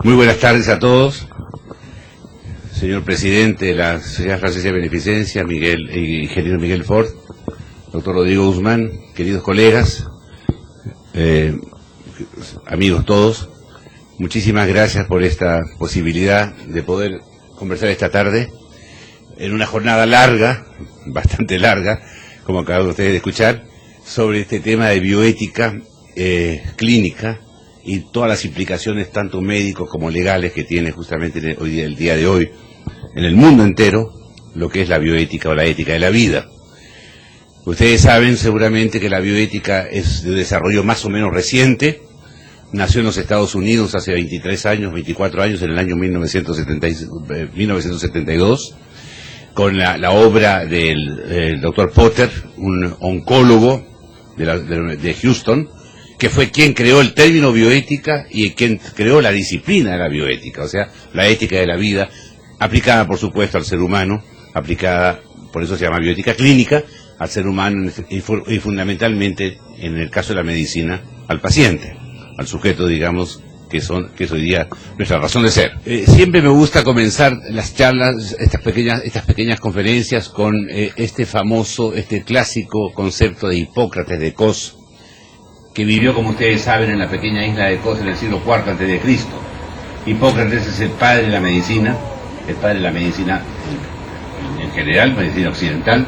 Muy buenas tardes a todos. Señor presidente de la Sociedad Francesa de Beneficencia, ingeniero Miguel Fort, doctor Rodrigo Guzmán, queridos colegas, amigos todos, muchísimas gracias por esta posibilidad de poder conversar esta tarde en una jornada larga, bastante larga, como acaban ustedes de escuchar, sobre este tema de bioética clínica y todas las implicaciones tanto médicos como legales que tiene justamente el día de hoy en el mundo entero lo que es la bioética o la ética de la vida. Ustedes saben seguramente que la bioética es de desarrollo más o menos reciente, nació en los Estados Unidos hace 24 años, en el año 1972, con la obra del doctor Potter, un oncólogo de Houston, que fue quien creó el término bioética y quien creó la disciplina de la bioética, o sea, la ética de la vida, aplicada por supuesto al ser humano, aplicada, por eso se llama bioética clínica, al ser humano y fundamentalmente, en el caso de la medicina, al paciente, al sujeto, digamos, que es hoy día nuestra razón de ser. Siempre me gusta comenzar las charlas, estas pequeñas conferencias con este clásico concepto de Hipócrates de Cos, que vivió, como ustedes saben, en la pequeña isla de Cos en el siglo IV a.C. Hipócrates es el padre de la medicina, en general, medicina occidental,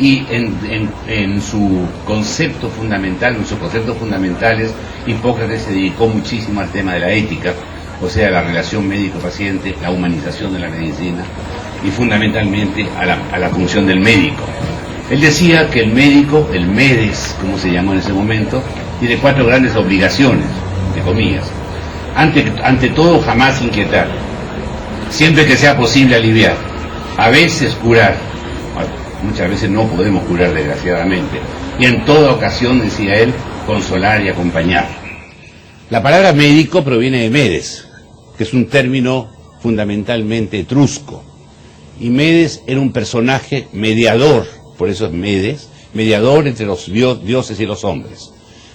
y en su concepto fundamental, en sus conceptos fundamentales, Hipócrates se dedicó muchísimo al tema de la ética, o sea, la relación médico-paciente, la humanización de la medicina, y fundamentalmente a la función del médico. Él decía que el médico, el MEDES, como se llamó en ese momento, tiene 4 grandes obligaciones, de comillas. Ante todo, jamás inquietar, siempre que sea posible aliviar, a veces curar, muchas veces no podemos curar desgraciadamente, y en toda ocasión, decía él, consolar y acompañar. La palabra médico proviene de Medes, que es un término fundamentalmente etrusco, y Medes era un personaje mediador, por eso es Medes, mediador entre los dioses y los hombres.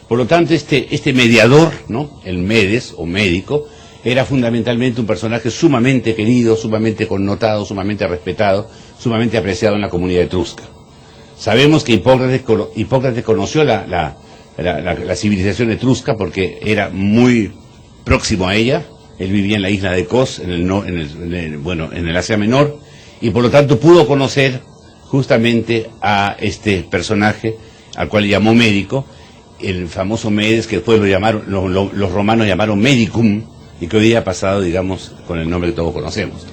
Por lo tanto, este mediador, ¿no?, el Medes o médico, era fundamentalmente un personaje sumamente querido, sumamente connotado, sumamente respetado, sumamente apreciado en la comunidad etrusca. Sabemos que Hipócrates conoció la civilización etrusca porque era muy próximo a ella. Él vivía en la isla de Kos, en el Asia Menor, y por lo tanto pudo conocer justamente a este personaje, al cual llamó médico, el famoso Medes, que después los romanos llamaron medicum, y que hoy día ha pasado, digamos, con el nombre que todos conocemos.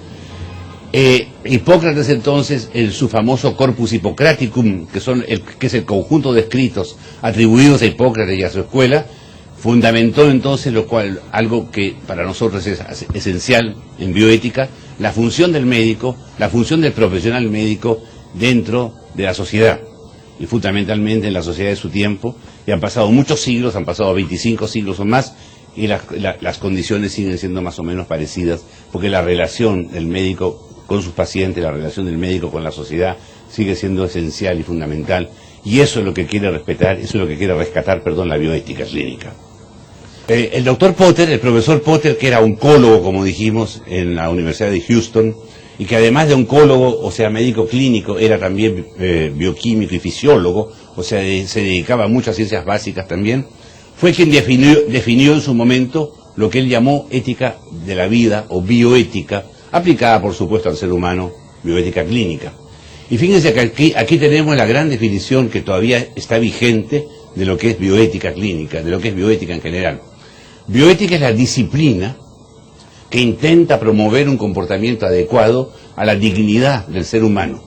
Hipócrates entonces, en su famoso Corpus Hippocraticum, que es el conjunto de escritos atribuidos a Hipócrates y a su escuela, fundamentó entonces algo que para nosotros es esencial en bioética, la función del médico, la función del profesional médico dentro de la sociedad, y fundamentalmente en la sociedad de su tiempo, y han pasado muchos siglos, han pasado 25 siglos o más, y las condiciones siguen siendo más o menos parecidas, porque la relación del médico con sus pacientes, la relación del médico con la sociedad, sigue siendo esencial y fundamental, y eso es lo que quiere rescatar la bioética clínica. El doctor Potter, el profesor Potter, que era oncólogo, como dijimos, en la Universidad de Houston, y que además de oncólogo, o sea, médico clínico, era también bioquímico y fisiólogo, o sea, se dedicaba a muchas ciencias básicas también, fue quien definió en su momento lo que él llamó ética de la vida o bioética, aplicada por supuesto al ser humano, bioética clínica. Y fíjense que aquí tenemos la gran definición que todavía está vigente de lo que es bioética clínica, de lo que es bioética en general. Bioética es la disciplina que intenta promover un comportamiento adecuado a la dignidad del ser humano,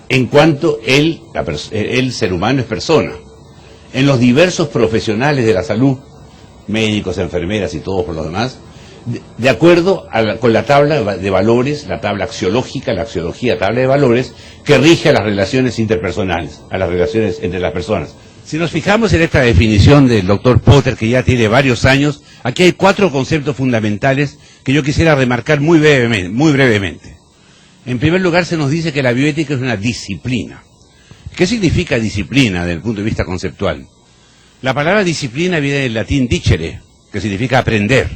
en cuanto el ser humano es persona. En los diversos profesionales de la salud, médicos, enfermeras y todos por lo demás, de acuerdo con la tabla de valores, la tabla axiológica, la axiología, tabla de valores, que rige a las relaciones interpersonales, a las relaciones entre las personas. Si nos fijamos en esta definición del doctor Potter, que ya tiene varios años, aquí hay 4 conceptos fundamentales que yo quisiera remarcar muy brevemente. En primer lugar, se nos dice que la bioética es una disciplina. ¿Qué significa disciplina desde el punto de vista conceptual? La palabra disciplina viene del latín dicere, que significa aprender.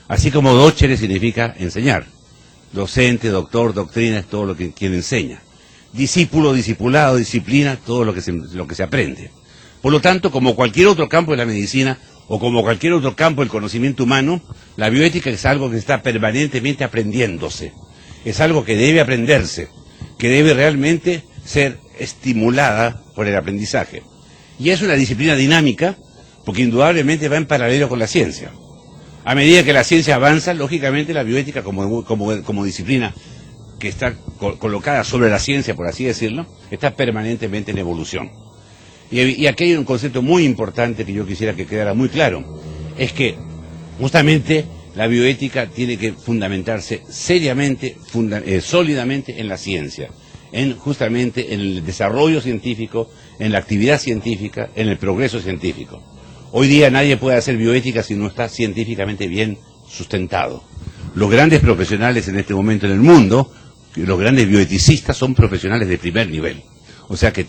Así como docere significa enseñar. Docente, doctor, doctrina es todo lo que quien enseña. Discípulo, discipulado, disciplina, todo lo que se aprende. Por lo tanto, como cualquier otro campo de la medicina, o como cualquier otro campo del conocimiento humano, la bioética es algo que está permanentemente aprendiéndose. Es algo que debe aprenderse, que debe realmente ser estimulada por el aprendizaje. Y es una disciplina dinámica, porque indudablemente va en paralelo con la ciencia. A medida que la ciencia avanza, lógicamente la bioética como disciplina que está colocada sobre la ciencia, por así decirlo, está permanentemente en evolución. Y aquí hay un concepto muy importante que yo quisiera que quedara muy claro, es que justamente la bioética tiene que fundamentarse seriamente, sólidamente en la ciencia, justamente en el desarrollo científico, en la actividad científica, en el progreso científico. Hoy día nadie puede hacer bioética si no está científicamente bien sustentado. Los grandes profesionales en este momento en el mundo, los grandes bioeticistas, son profesionales de primer nivel. O sea que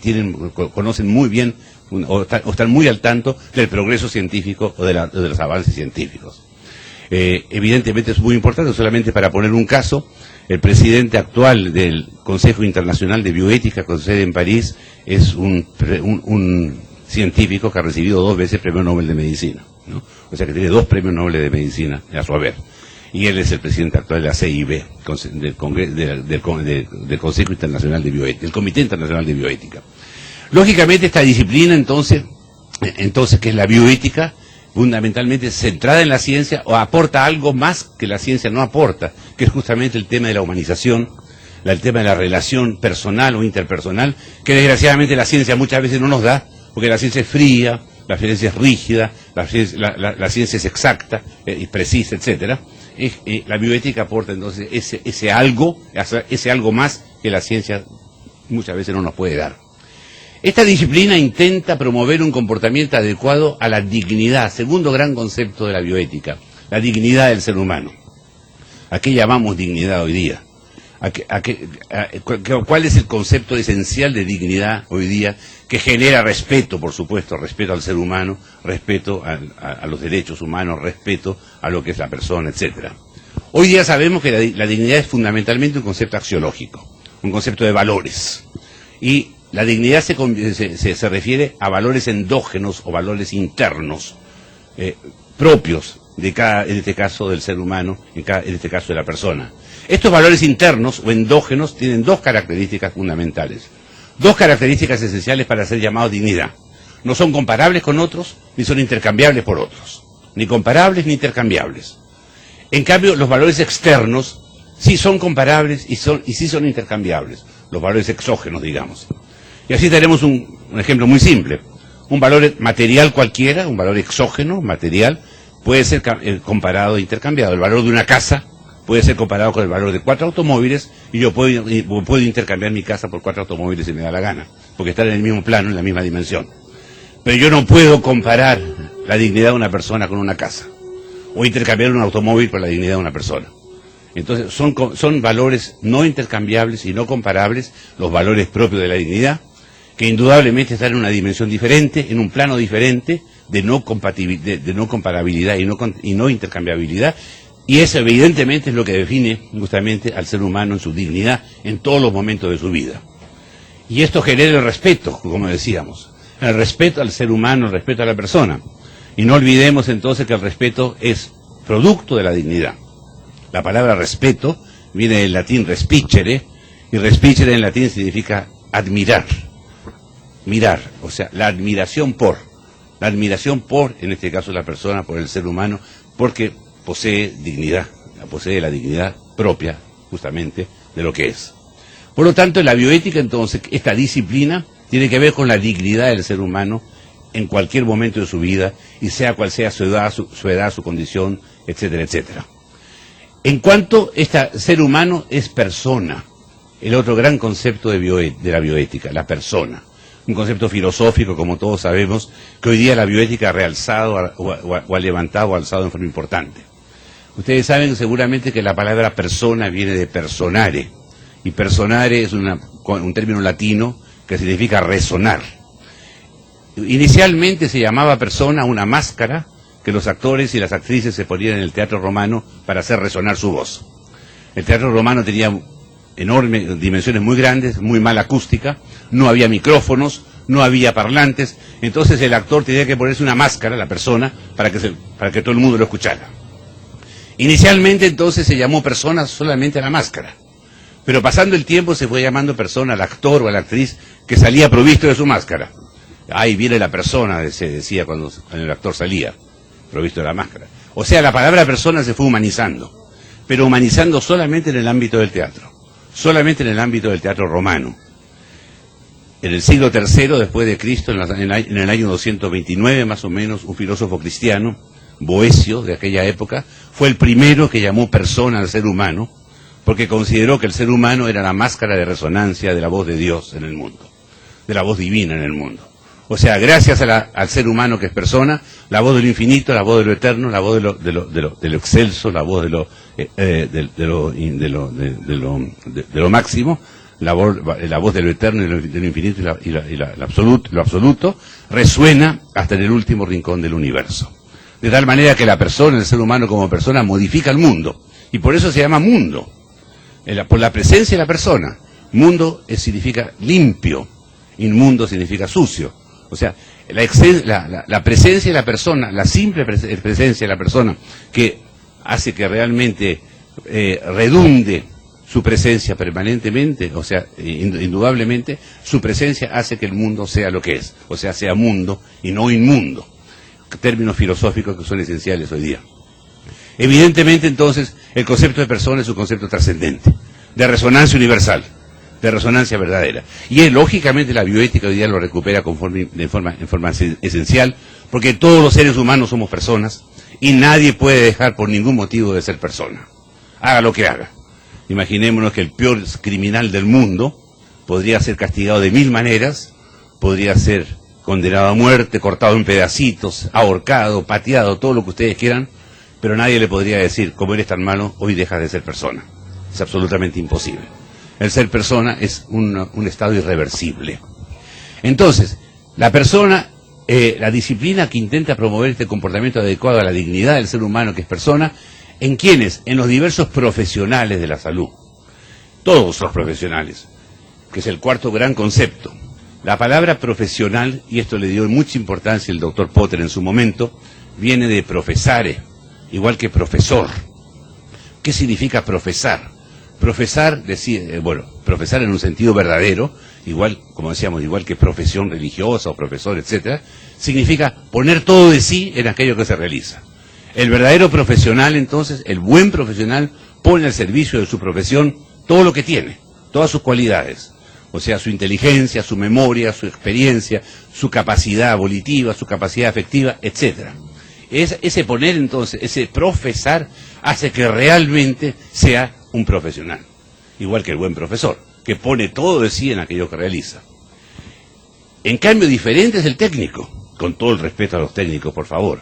conocen muy bien o están muy al tanto del progreso científico o de los avances científicos. Evidentemente es muy importante, solamente para poner un caso, el presidente actual del Consejo Internacional de Bioética, con sede en París, es un científico que ha recibido 2 veces el Premio Nobel de Medicina, ¿no? O sea que tiene 2 Premios Nobel de Medicina a su haber. Y él es el presidente actual de la CIB, del Consejo Internacional de Bioética, del Comité Internacional de Bioética. Lógicamente esta disciplina entonces que es la bioética, fundamentalmente centrada en la ciencia, o aporta algo más que la ciencia no aporta, que es justamente el tema de la humanización, el tema de la relación personal o interpersonal, que desgraciadamente la ciencia muchas veces no nos da, porque la ciencia es fría, la ciencia es rígida, la ciencia es exacta y precisa, etcétera. La bioética aporta entonces ese algo más que la ciencia muchas veces no nos puede dar. Esta disciplina intenta promover un comportamiento adecuado a la dignidad, segundo gran concepto de la bioética, la dignidad del ser humano. ¿A qué llamamos dignidad hoy día? ¿Cuál es el concepto esencial de dignidad hoy día que genera respeto, por supuesto, respeto al ser humano, respeto a los derechos humanos, respeto a lo que es la persona, etcétera? Hoy día sabemos que la dignidad es fundamentalmente un concepto axiológico, un concepto de valores. Y la dignidad se refiere a valores endógenos o valores internos, propios en este caso del ser humano, en este caso de la persona. Estos valores internos o endógenos tienen 2 características fundamentales, 2 características esenciales para ser llamados dignidad. No son comparables con otros, ni son intercambiables por otros, ni comparables ni intercambiables. En cambio, los valores externos sí son comparables y sí son intercambiables, los valores exógenos, digamos. Y así tenemos un ejemplo muy simple. Un valor material cualquiera, un valor exógeno, material, puede ser comparado e intercambiado. El valor de una casa puede ser comparado con el valor de 4 automóviles, y yo puedo intercambiar mi casa por 4 automóviles si me da la gana, porque están en el mismo plano, en la misma dimensión. Pero yo no puedo comparar la dignidad de una persona con una casa, o intercambiar un automóvil por la dignidad de una persona. Entonces son valores no intercambiables y no comparables, los valores propios de la dignidad, que indudablemente están en una dimensión diferente, en un plano diferente, de no comparabilidad y no intercambiabilidad. Y eso evidentemente es lo que define justamente al ser humano en su dignidad en todos los momentos de su vida. Y esto genera el respeto, como decíamos, el respeto al ser humano, el respeto a la persona. Y no olvidemos entonces que el respeto es producto de la dignidad. La palabra respeto viene del latín respicere, y respicere en latín significa admirar, mirar, o sea, la admiración por, en este caso la persona, por el ser humano, porque posee dignidad, posee la dignidad propia, justamente, de lo que es. Por lo tanto, en la bioética, entonces, esta disciplina tiene que ver con la dignidad del ser humano en cualquier momento de su vida, y sea cual sea su edad, su condición, etcétera, etcétera. En cuanto este ser humano es persona, el otro gran concepto de la bioética, la persona. Un concepto filosófico, como todos sabemos, que hoy día la bioética ha realzado o ha levantado o alzado en forma importante. Ustedes saben seguramente que la palabra persona viene de personare, y personare es un término latino que significa resonar. Inicialmente se llamaba persona una máscara que los actores y las actrices se ponían en el teatro romano para hacer resonar su voz. El teatro romano tenía enormes dimensiones muy grandes, muy mala acústica, no había micrófonos, no había parlantes, entonces el actor tenía que ponerse una máscara, la persona, para que todo el mundo lo escuchara. Inicialmente entonces se llamó persona solamente a la máscara, pero pasando el tiempo se fue llamando persona al actor o a la actriz que salía provisto de su máscara. Ahí viene la persona, se decía cuando el actor salía, provisto de la máscara. O sea, la palabra persona se fue humanizando, pero humanizando solamente en el ámbito del teatro, solamente en el ámbito del teatro romano. En el siglo III después de Cristo, en el año 229 más o menos, un filósofo cristiano, Boecio, de aquella época, fue el primero que llamó persona al ser humano, porque consideró que el ser humano era la máscara de resonancia de la voz de Dios en el mundo, de la voz divina en el mundo. O sea, gracias al ser humano que es persona, la voz de lo infinito, la voz de lo eterno, la voz de lo excelso, la voz de lo máximo, la voz de lo eterno y de lo infinito y lo absoluto, resuena hasta en el último rincón del universo. De tal manera que la persona, el ser humano como persona, modifica el mundo. Y por eso se llama mundo. Por la presencia de la persona. Mundo significa limpio. Inmundo significa sucio. O sea, la presencia de la persona, la simple presencia de la persona, que hace que realmente redunde su presencia permanentemente, o sea, indudablemente, su presencia hace que el mundo sea lo que es. O sea, sea mundo y no inmundo. Términos filosóficos que son esenciales hoy día. Evidentemente, entonces, el concepto de persona es un concepto trascendente, de resonancia universal, de resonancia verdadera. Y lógicamente la bioética hoy día lo recupera en forma esencial, porque todos los seres humanos somos personas y nadie puede dejar por ningún motivo de ser persona. Haga lo que haga. Imaginémonos que el peor criminal del mundo podría ser castigado de 1000 maneras, podría ser condenado a muerte, cortado en pedacitos, ahorcado, pateado, todo lo que ustedes quieran, pero nadie le podría decir, como eres tan malo, hoy dejas de ser persona. Es absolutamente imposible. El ser persona es un estado irreversible. Entonces, la persona, la disciplina que intenta promover este comportamiento adecuado a la dignidad del ser humano que es persona, ¿en quiénes? En los diversos profesionales de la salud. Todos los profesionales, que es el cuarto gran concepto. La palabra profesional, y esto le dio mucha importancia el doctor Potter en su momento, viene de profesare, igual que profesor. ¿Qué significa profesar? Profesar, profesar en un sentido verdadero, igual, como decíamos, igual que profesión religiosa o profesor, etcétera, significa poner todo de sí en aquello que se realiza. El verdadero profesional, entonces, el buen profesional, pone al servicio de su profesión todo lo que tiene, todas sus cualidades. O sea, su inteligencia, su memoria, su experiencia, su capacidad volitiva, su capacidad afectiva, etcétera. Ese poner, entonces, ese profesar, hace que realmente sea un profesional. Igual que el buen profesor, que pone todo de sí en aquello que realiza. En cambio, diferente es el técnico, con todo el respeto a los técnicos, por favor.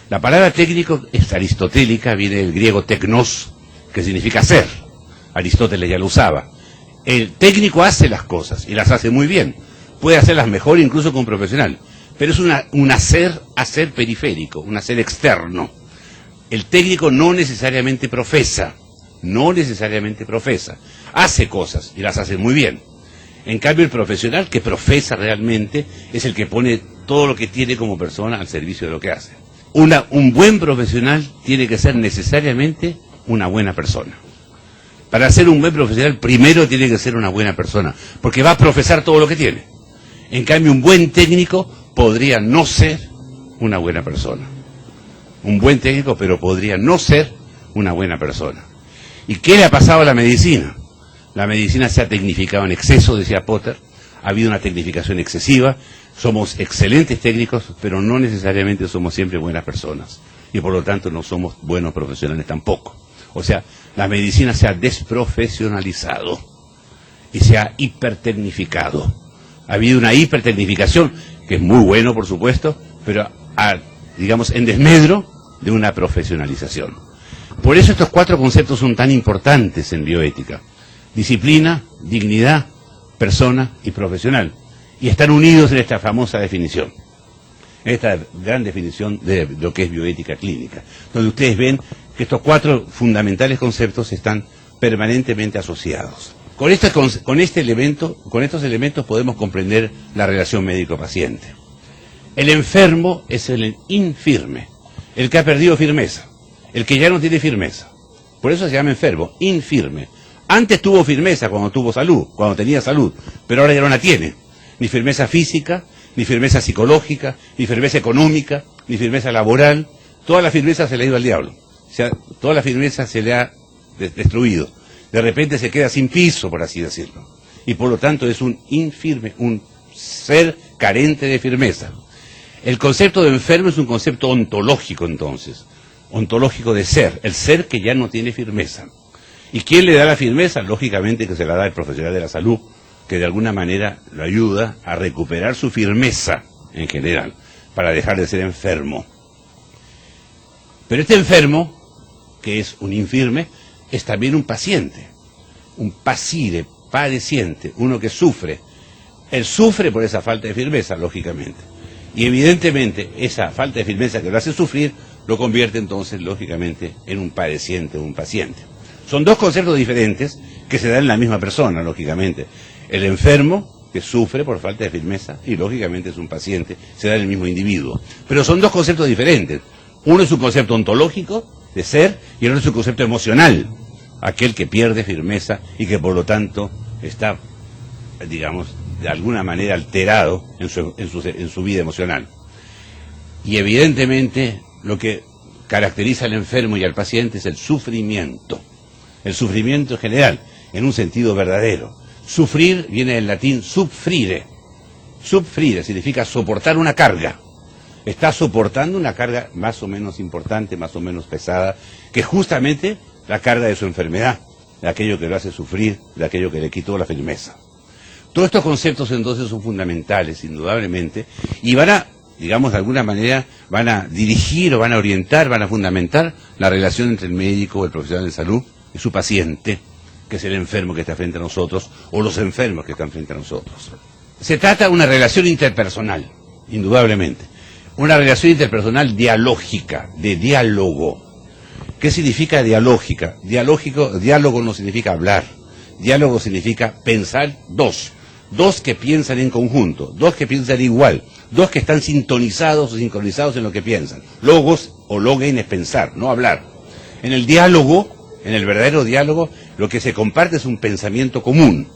La palabra técnico es aristotélica, viene del griego teknos, que significa hacer. Aristóteles ya lo usaba. El técnico hace las cosas, y las hace muy bien. Puede hacerlas mejor incluso con un profesional. Pero es un hacer periférico, un hacer externo. El técnico no necesariamente profesa, hace cosas y las hace muy bien. En cambio, el profesional que profesa realmente es el que pone todo lo que tiene como persona al servicio de lo que hace. Un buen profesional tiene que ser necesariamente una buena persona. Para ser un buen profesional, primero tiene que ser una buena persona, porque va a profesar todo lo que tiene. En cambio, un buen técnico podría no ser una buena persona. Un buen técnico, pero podría no ser una buena persona. ¿Y qué le ha pasado a la medicina? La medicina se ha tecnificado en exceso, decía Potter. Ha habido una tecnificación excesiva. Somos excelentes técnicos, pero no necesariamente somos siempre buenas personas. Y por lo tanto no somos buenos profesionales tampoco. O sea, la medicina se ha desprofesionalizado y se ha hipertecnificado. Ha habido una hipertecnificación, que es muy bueno, por supuesto, pero digamos, en desmedro de una profesionalización. Por eso estos 4 conceptos son tan importantes en bioética. Disciplina, dignidad, persona y profesional. Y están unidos en esta famosa definición. esta gran definición de lo que es bioética clínica, donde ustedes ven que estos 4 fundamentales conceptos están permanentemente asociados. Con estos elementos podemos comprender la relación médico-paciente. El enfermo es el infirme, el que ha perdido firmeza, el que ya no tiene firmeza. Por eso se llama enfermo, infirme. Antes tuvo firmeza cuando tuvo salud, cuando tenía salud, pero ahora ya no la tiene. Ni firmeza física, ni firmeza psicológica, ni firmeza económica, ni firmeza laboral. Toda la firmeza se le ha ido al diablo. O sea, toda la firmeza se le ha destruido. De repente se queda sin piso, por así decirlo. Y por lo tanto es un infirme, un ser carente de firmeza. El concepto de enfermo es un concepto ontológico entonces. Ontológico de ser, el ser que ya no tiene firmeza. ¿Y quién le da la firmeza? Lógicamente que se la da el profesional de la salud, que de alguna manera lo ayuda a recuperar su firmeza en general, para dejar de ser enfermo. Pero este enfermo, que es un infirme, es también un paciente, un pasire, padeciente, uno que sufre. Él sufre por esa falta de firmeza, lógicamente. Y evidentemente esa falta de firmeza que lo hace sufrir, lo convierte entonces, lógicamente, en un padeciente, un paciente. Son 2 conceptos diferentes que se dan en la misma persona, lógicamente. El enfermo, que sufre por falta de firmeza, y lógicamente es un paciente, se da en el mismo individuo. Pero son 2 conceptos diferentes. Uno es un concepto ontológico, de ser, y el otro es un concepto emocional, aquel que pierde firmeza y que por lo tanto está, digamos, de alguna manera alterado en su vida emocional. Y evidentemente lo que caracteriza al enfermo y al paciente es el sufrimiento en general, en un sentido verdadero. Sufrir viene del latín subfrire. Subfrire significa soportar una carga. Está soportando una carga más o menos importante, más o menos pesada, que es justamente la carga de su enfermedad, de aquello que lo hace sufrir, de aquello que le quitó la firmeza. Todos estos conceptos entonces son fundamentales, indudablemente, y van a, digamos, de alguna manera, van a dirigir o van a orientar, van a fundamentar la relación entre el médico o el profesional de salud y su paciente, que es el enfermo que está frente a nosotros, o los enfermos que están frente a nosotros. Se trata de una relación interpersonal, indudablemente. Una relación interpersonal dialógica, de diálogo. ¿Qué significa dialógica? Diálogo no significa hablar. Diálogo significa pensar 2. 2 que piensan en conjunto, 2 que piensan igual, 2 que están sintonizados o sincronizados en lo que piensan. Logos o logen es pensar, no hablar. En el diálogo, en el verdadero diálogo, lo que se comparte es un pensamiento común.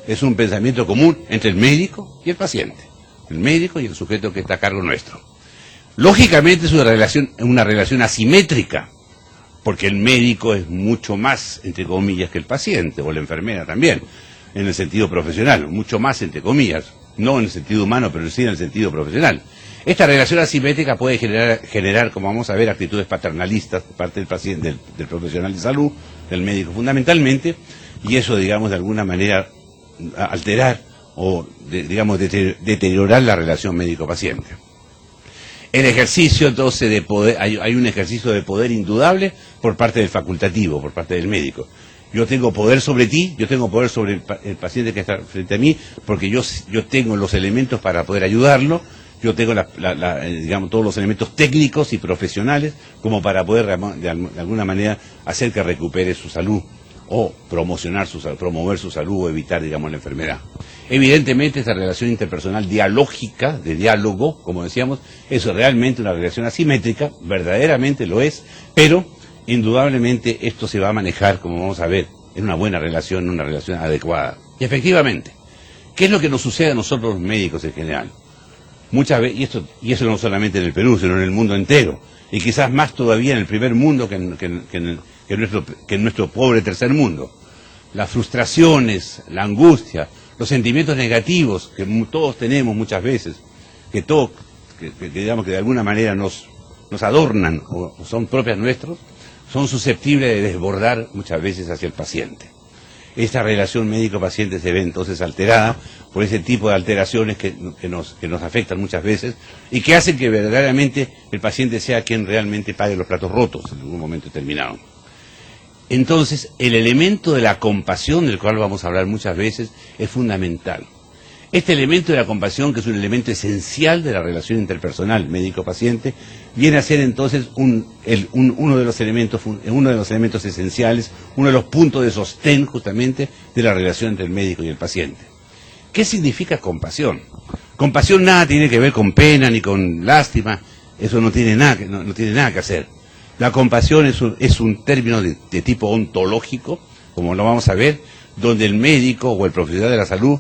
Es un pensamiento común entre el médico y el paciente. El médico y el sujeto que está a cargo nuestro. Lógicamente es una relación asimétrica, porque el médico es mucho más, entre comillas, que el paciente, o la enfermera también, en el sentido profesional, mucho más, entre comillas, no en el sentido humano, pero sí en el sentido profesional. Esta relación asimétrica puede generar, como vamos a ver, actitudes paternalistas por parte del paciente, del profesional de salud, del médico fundamentalmente, y eso, digamos, de alguna manera alterar o, digamos, deteriorar la relación médico-paciente. El ejercicio, entonces, de poder, hay un ejercicio de poder indudable por parte del facultativo, por parte del médico. Yo tengo poder sobre ti, yo tengo poder sobre el paciente que está frente a mí, porque yo tengo los elementos para poder ayudarlo, yo tengo digamos, todos los elementos técnicos y profesionales como para poder, de alguna manera, hacer que recupere su salud, o promover su salud, o evitar, digamos, la enfermedad. Evidentemente, esta relación interpersonal dialógica, de diálogo, como decíamos, es realmente una relación asimétrica, verdaderamente lo es, pero indudablemente esto se va a manejar, como vamos a ver, en una buena relación, en una relación adecuada. Y efectivamente, ¿qué es lo que nos sucede a nosotros los médicos en general? Muchas veces, y eso no solamente en el Perú, sino en el mundo entero, y quizás más todavía en el primer mundo que en nuestro pobre tercer mundo. Las frustraciones, la angustia, los sentimientos negativos que todos tenemos muchas veces, que digamos que de alguna manera nos adornan o son propias nuestros, son susceptibles de desbordar muchas veces hacia el paciente. Esta relación médico-paciente se ve entonces alterada por ese tipo de alteraciones que nos afectan muchas veces y que hacen que verdaderamente el paciente sea quien realmente pague los platos rotos en algún momento determinado. Entonces, el elemento de la compasión, del cual vamos a hablar muchas veces, es fundamental. Este elemento de la compasión, que es un elemento esencial de la relación interpersonal médico-paciente, viene a ser entonces uno de los elementos esenciales, uno de los puntos de sostén justamente de la relación entre el médico y el paciente. ¿Qué significa compasión? Compasión nada tiene que ver con pena ni con lástima, eso no tiene nada que hacer. La compasión es un término de tipo ontológico, como lo vamos a ver, donde el médico o el profesional de la salud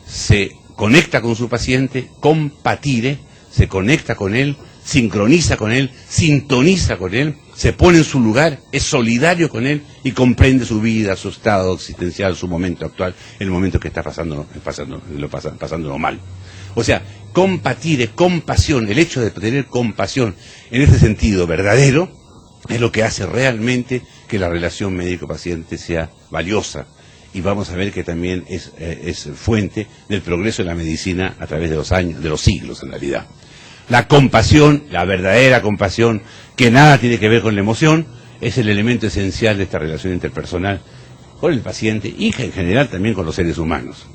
se conecta con su paciente, compatire, se conecta con él, sincroniza con él, sintoniza con él, se pone en su lugar, es solidario con él y comprende su vida, su estado existencial, su momento actual, el momento que está pasándolo mal. O sea, compatire, compasión, el hecho de tener compasión en este sentido verdadero, es lo que hace realmente que la relación médico-paciente sea valiosa. Y vamos a ver que también es fuente del progreso de la medicina a través de los años, de los siglos en realidad. La compasión, la verdadera compasión, que nada tiene que ver con la emoción, es el elemento esencial de esta relación interpersonal con el paciente y que en general también con los seres humanos.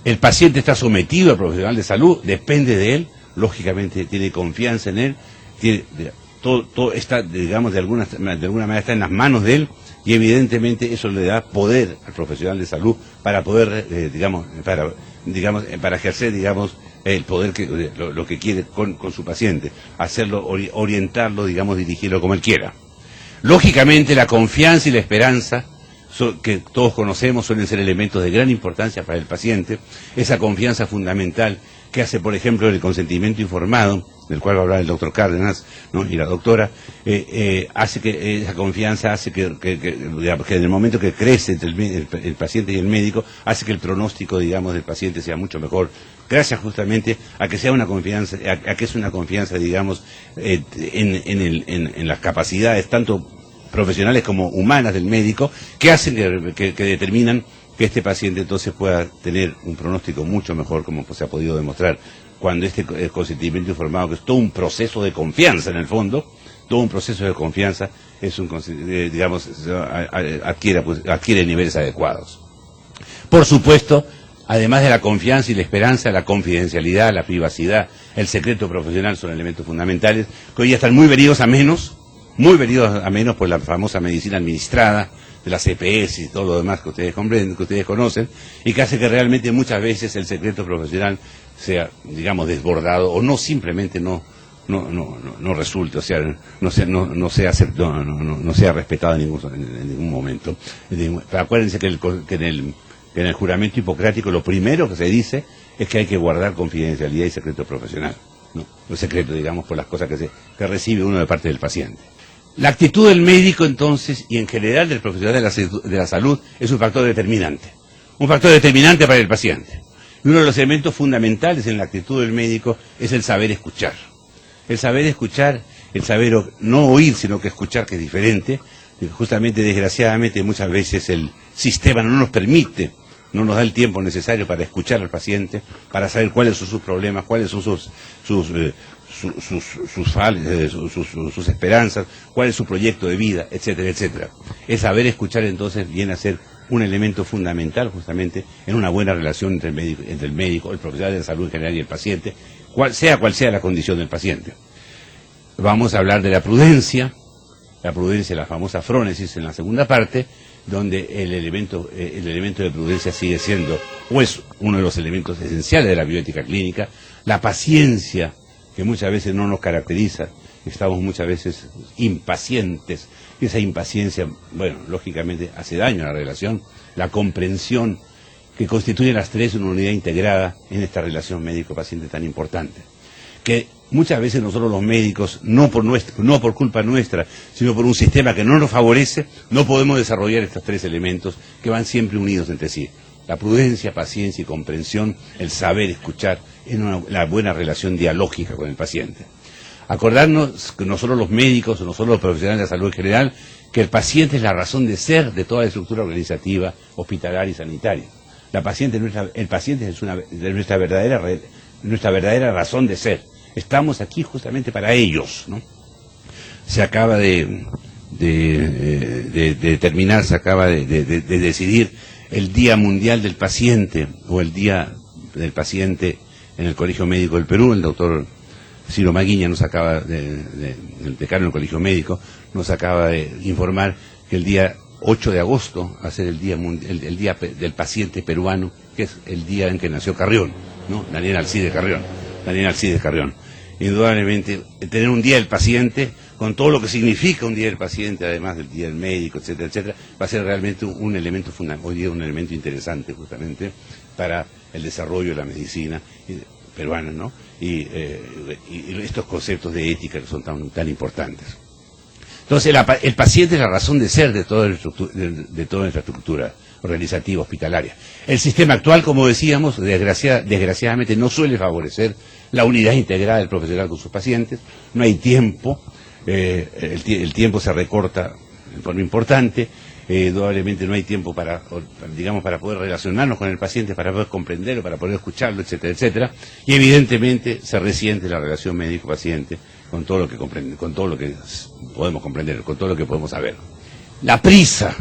El paciente está sometido al profesional de salud, depende de él, lógicamente tiene confianza en él, todo está, digamos, de alguna manera está en las manos de él, y evidentemente eso le da poder al profesional de salud para poder, para ejercer, digamos, el poder lo que quiere con su paciente, hacerlo, orientarlo, digamos, dirigirlo como él quiera. Lógicamente la confianza y la esperanza, que todos conocemos, suelen ser elementos de gran importancia para el paciente. Esa confianza fundamental que hace, por ejemplo, el consentimiento informado, del cual va a hablar el doctor Cárdenas, ¿no?, y la doctora, hace que esa confianza hace que en el momento que crece entre el paciente y el médico, hace que el pronóstico, digamos, del paciente sea mucho mejor, gracias justamente a que sea una confianza, a que es una confianza, digamos, en las capacidades tanto profesionales como humanas del médico, que hacen que determinan que este paciente entonces pueda tener un pronóstico mucho mejor, como se ha podido demostrar, cuando este consentimiento informado, que es todo un proceso de confianza en el fondo, todo un proceso de confianza, digamos, adquiere niveles adecuados. Por supuesto, además de la confianza y la esperanza, la confidencialidad, la privacidad, el secreto profesional son elementos fundamentales, que hoy ya están muy venidos a menos por la famosa medicina administrada, de las EPS y todo lo demás que ustedes comprenden, que ustedes conocen, y que hace que realmente muchas veces el secreto profesional sea, digamos, desbordado, o no simplemente no resulte, o sea, no sea respetado en ningún momento. Acuérdense que en el juramento hipocrático lo primero que se dice es que hay que guardar confidencialidad y secreto profesional, ¿no? El secreto, digamos, por las cosas que recibe uno de parte del paciente. La actitud del médico, entonces, y en general del profesional de la salud, es un factor determinante para el paciente. Y uno de los elementos fundamentales en la actitud del médico es el saber escuchar. El saber escuchar, el saber no oír, sino que escuchar, que es diferente. Justamente, desgraciadamente, muchas veces el sistema no nos permite, no nos da el tiempo necesario para escuchar al paciente, para saber cuáles son sus problemas, cuáles son sus esperanzas, cuál es su proyecto de vida, etcétera, etcétera. El saber escuchar entonces viene a ser un elemento fundamental justamente en una buena relación entre el médico, el profesional de la salud en general y el paciente, cual sea la condición del paciente. Vamos a hablar de la prudencia, la famosa frónesis en la segunda parte, donde el elemento de prudencia sigue siendo, o es uno de los elementos esenciales de la bioética clínica, la paciencia, que muchas veces no nos caracteriza, estamos muchas veces impacientes, y esa impaciencia, bueno, lógicamente hace daño a la relación, la comprensión, que constituyen las tres una unidad integrada en esta relación médico-paciente tan importante, que muchas veces nosotros los médicos, no por culpa nuestra, sino por un sistema que no nos favorece, no podemos desarrollar estos tres elementos que van siempre unidos entre sí. La prudencia, paciencia y comprensión, el saber escuchar, en la buena relación dialógica con el paciente. Acordarnos que nosotros los médicos, o nosotros los profesionales de la salud en general, que el paciente es la razón de ser de toda la estructura organizativa, hospitalaria y sanitaria. El paciente es nuestra verdadera razón de ser. Estamos aquí justamente para ellos, ¿no? Se acaba de decidir el Día Mundial del Paciente, o el Día del paciente en el Colegio Médico del Perú. El doctor Ciro Maguiña nos acaba el decano del Colegio Médico, nos acaba de informar que el día 8 de agosto va a ser el día del paciente peruano, que es el día en que nació Carrión, ¿no? Daniel Alcide Carrión. Indudablemente, tener un día del paciente, con todo lo que significa un día del paciente, además del día del médico, etcétera, etcétera, va a ser realmente un elemento hoy día un elemento interesante justamente para el desarrollo de la medicina peruana, ¿no? Y estos conceptos de ética que son tan importantes. Entonces, el paciente es la razón de ser de toda la infraestructura organizativa hospitalaria. El sistema actual, como decíamos, desgraciadamente no suele favorecer la unidad integrada del profesional con sus pacientes. No hay tiempo, el tiempo se recorta en forma importante. Indudablemente no hay tiempo para poder relacionarnos con el paciente, para poder comprenderlo, para poder escucharlo, etcétera, etcétera. Y evidentemente se resiente la relación médico-paciente con todo lo que comprende, con todo lo que podemos comprender, con todo lo que podemos saber. La prisa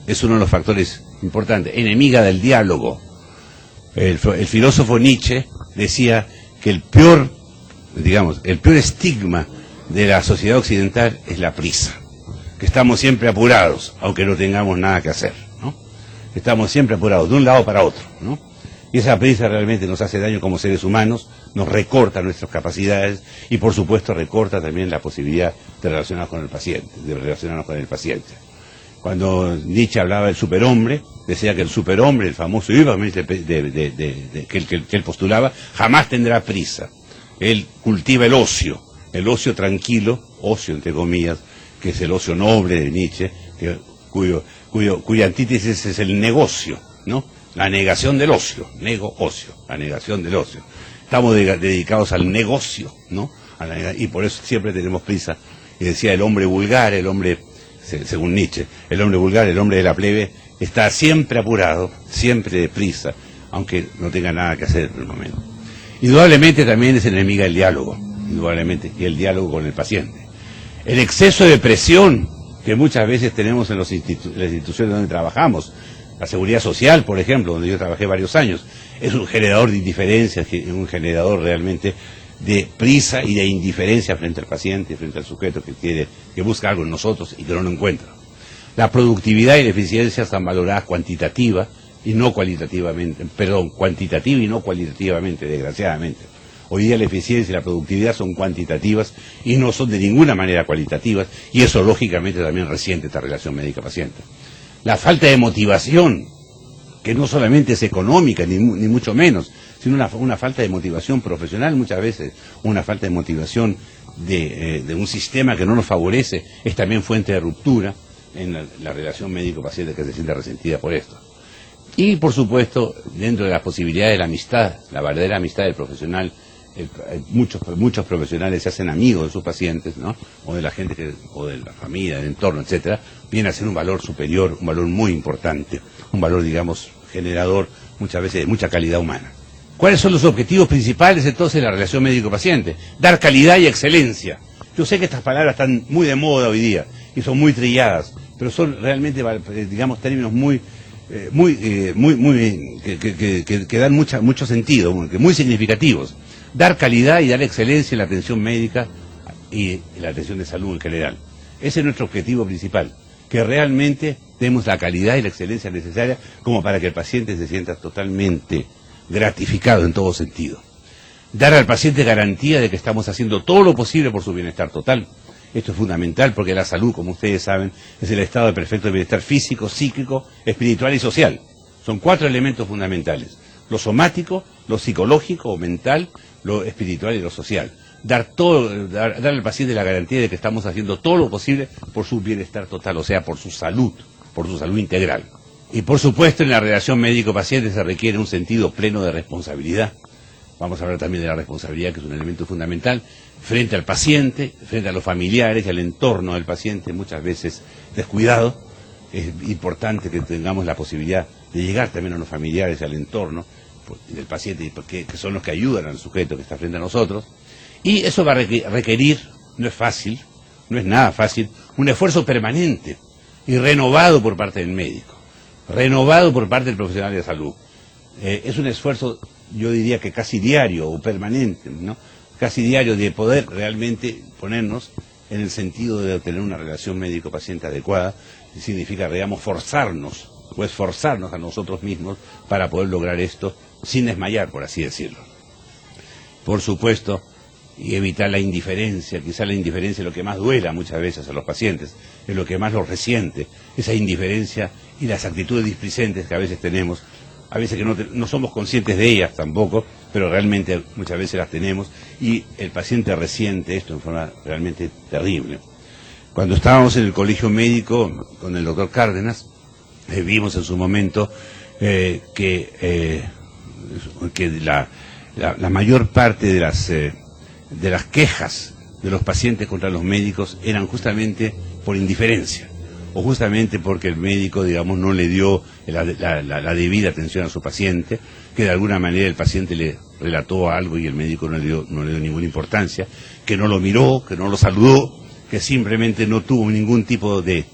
es uno de los factores importantes, enemiga del diálogo. El filósofo Nietzsche decía que el peor estigma de la sociedad occidental es la prisa, que estamos siempre apurados, aunque no tengamos nada que hacer, ¿no? Estamos siempre apurados, de un lado para otro, ¿no? Y esa prisa realmente nos hace daño como seres humanos, nos recorta nuestras capacidades y por supuesto recorta también la posibilidad de relacionarnos con el paciente, Cuando Nietzsche hablaba del superhombre, decía que el superhombre, el famoso Übermensch que él postulaba, jamás tendrá prisa. Él cultiva el ocio tranquilo, ocio entre comillas, que es el ocio noble de Nietzsche, cuya antítesis es el negocio, ¿no? La negación del ocio, la negación del ocio. Estamos dedicados al negocio, ¿no? Y por eso siempre tenemos prisa. Y decía el hombre vulgar, según Nietzsche, el hombre vulgar, el hombre de la plebe, está siempre apurado, siempre deprisa, aunque no tenga nada que hacer en el momento. Indudablemente también es enemiga del diálogo, indudablemente, y el diálogo con el paciente. El exceso de presión que muchas veces tenemos en las instituciones donde trabajamos, la seguridad social, por ejemplo, donde yo trabajé varios años, es un generador de indiferencia, un generador realmente de prisa y de indiferencia frente al paciente, frente al sujeto que busca algo en nosotros y que no lo encuentra. La productividad y la eficiencia están valoradas cuantitativa y no cualitativamente, cuantitativa y no cualitativamente, desgraciadamente. Hoy día la eficiencia y la productividad son cuantitativas y no son de ninguna manera cualitativas, y eso lógicamente también resiente esta relación médico-paciente. La falta de motivación, que no solamente es económica, ni mucho menos, sino una falta de motivación profesional muchas veces, una falta de motivación de un sistema que no nos favorece, es también fuente de ruptura en la relación médico-paciente, que se siente resentida por esto. Y por supuesto, dentro de las posibilidades de la amistad, la verdadera amistad del profesional, muchos profesionales se hacen amigos de sus pacientes, ¿no? O de la gente o de la familia, del entorno, etcétera, viene a ser un valor superior, un valor muy importante, un valor, digamos, generador muchas veces de mucha calidad humana. ¿Cuáles son los objetivos principales entonces de la relación médico-paciente? Dar calidad y excelencia. Yo sé que estas palabras están muy de moda hoy día y son muy trilladas, pero son realmente, digamos, términos que dan mucho sentido, muy significativos. Dar calidad y dar excelencia en la atención médica y en la atención de salud en general. Ese es nuestro objetivo principal, que realmente demos la calidad y la excelencia necesaria como para que el paciente se sienta totalmente gratificado en todo sentido. Dar al paciente garantía de que estamos haciendo todo lo posible por su bienestar total. Esto es fundamental porque la salud, como ustedes saben, es el estado de perfecto bienestar físico, psíquico, espiritual y social. Son 4 elementos fundamentales: lo somático, lo psicológico o mental, lo espiritual y lo social. Dar al paciente la garantía de que estamos haciendo todo lo posible por su bienestar total, o sea, por su salud integral. Y por supuesto, en la relación médico-paciente se requiere un sentido pleno de responsabilidad. Vamos a hablar también de la responsabilidad, que es un elemento fundamental, frente al paciente, frente a los familiares y al entorno del paciente, muchas veces descuidado. Es importante que tengamos la posibilidad de llegar también a los familiares y al entorno del paciente, que son los que ayudan al sujeto que está frente a nosotros. Y eso va a requerir, no es fácil, no es nada fácil, un esfuerzo permanente y renovado por parte del médico, renovado por parte del profesional de salud. Es un esfuerzo yo diría que casi diario o permanente, ¿no? Casi diario, de poder realmente ponernos en el sentido de tener una relación médico-paciente adecuada. Significa, digamos, forzarnos a nosotros mismos para poder lograr esto sin desmayar, por así decirlo. Por supuesto, y evitar la indiferencia. Quizá la indiferencia es lo que más duela muchas veces a los pacientes, es lo que más los resiente, esa indiferencia y las actitudes displicentes que a veces tenemos, a veces que no somos conscientes de ellas tampoco, pero realmente muchas veces las tenemos, y el paciente resiente esto en forma realmente terrible. Cuando estábamos en el colegio médico con el doctor Cárdenas, vimos en su momento que la mayor parte de las quejas de los pacientes contra los médicos eran justamente por indiferencia, o justamente porque el médico, digamos, no le dio la debida atención a su paciente, que de alguna manera el paciente le relató algo y el médico no le dio ninguna importancia, que no lo miró, que no lo saludó, que simplemente no tuvo ningún tipo de,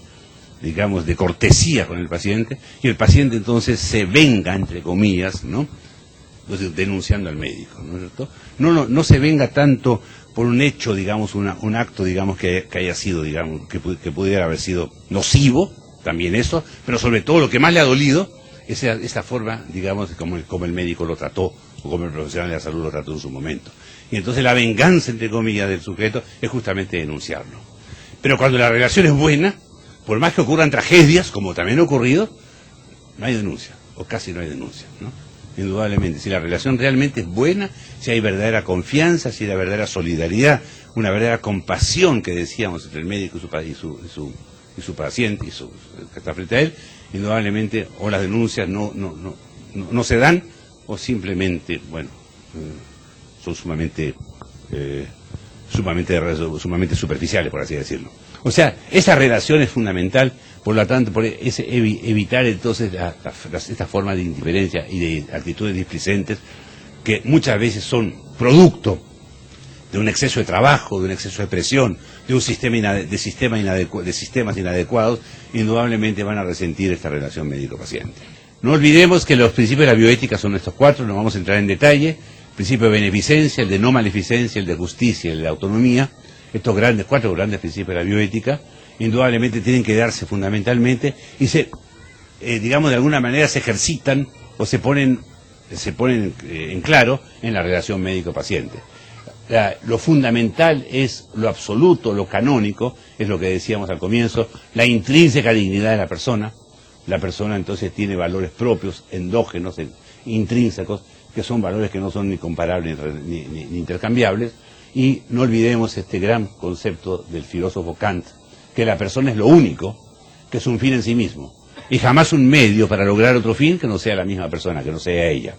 digamos, de cortesía con el paciente, y el paciente entonces se venga, entre comillas, ¿no? Entonces, denunciando al médico, ¿no es cierto? No se venga tanto por un hecho, digamos, un acto, digamos, que haya sido, digamos, que pudiera haber sido nocivo, también eso, pero sobre todo lo que más le ha dolido es esa forma, digamos, como el médico lo trató, o como el profesional de la salud lo trató en su momento. Y entonces la venganza, entre comillas, del sujeto es justamente denunciarlo. Pero cuando la relación es buena, por más que ocurran tragedias, como también ha ocurrido, no hay denuncia, o casi no hay denuncia, ¿no? Indudablemente, si la relación realmente es buena, si hay verdadera confianza, si hay verdadera solidaridad, una verdadera compasión que decíamos entre el médico y su paciente, que está frente a él, indudablemente o las denuncias no se dan, o simplemente, bueno, son sumamente superficiales, por así decirlo. O sea, esa relación es fundamental, por lo tanto, evitar entonces esta forma de indiferencia y de actitudes displicentes que muchas veces son producto de un exceso de trabajo, de un exceso de presión, de un sistemas inadecuados, indudablemente van a resentir esta relación médico-paciente. No olvidemos que los principios de la bioética son estos cuatro, no vamos a entrar en detalle: el principio de beneficencia, el de no maleficencia, el de justicia y el de autonomía. Estos cuatro grandes principios de la bioética, indudablemente tienen que darse fundamentalmente y digamos, de alguna manera se ejercitan o se ponen en claro en la relación médico-paciente. Lo fundamental es lo absoluto, lo canónico, es lo que decíamos al comienzo, la intrínseca dignidad de la persona. La persona entonces tiene valores propios, endógenos, intrínsecos, que son valores que no son ni comparables ni intercambiables. Y no olvidemos este gran concepto del filósofo Kant, que la persona es lo único, que es un fin en sí mismo, y jamás un medio para lograr otro fin que no sea la misma persona, que no sea ella.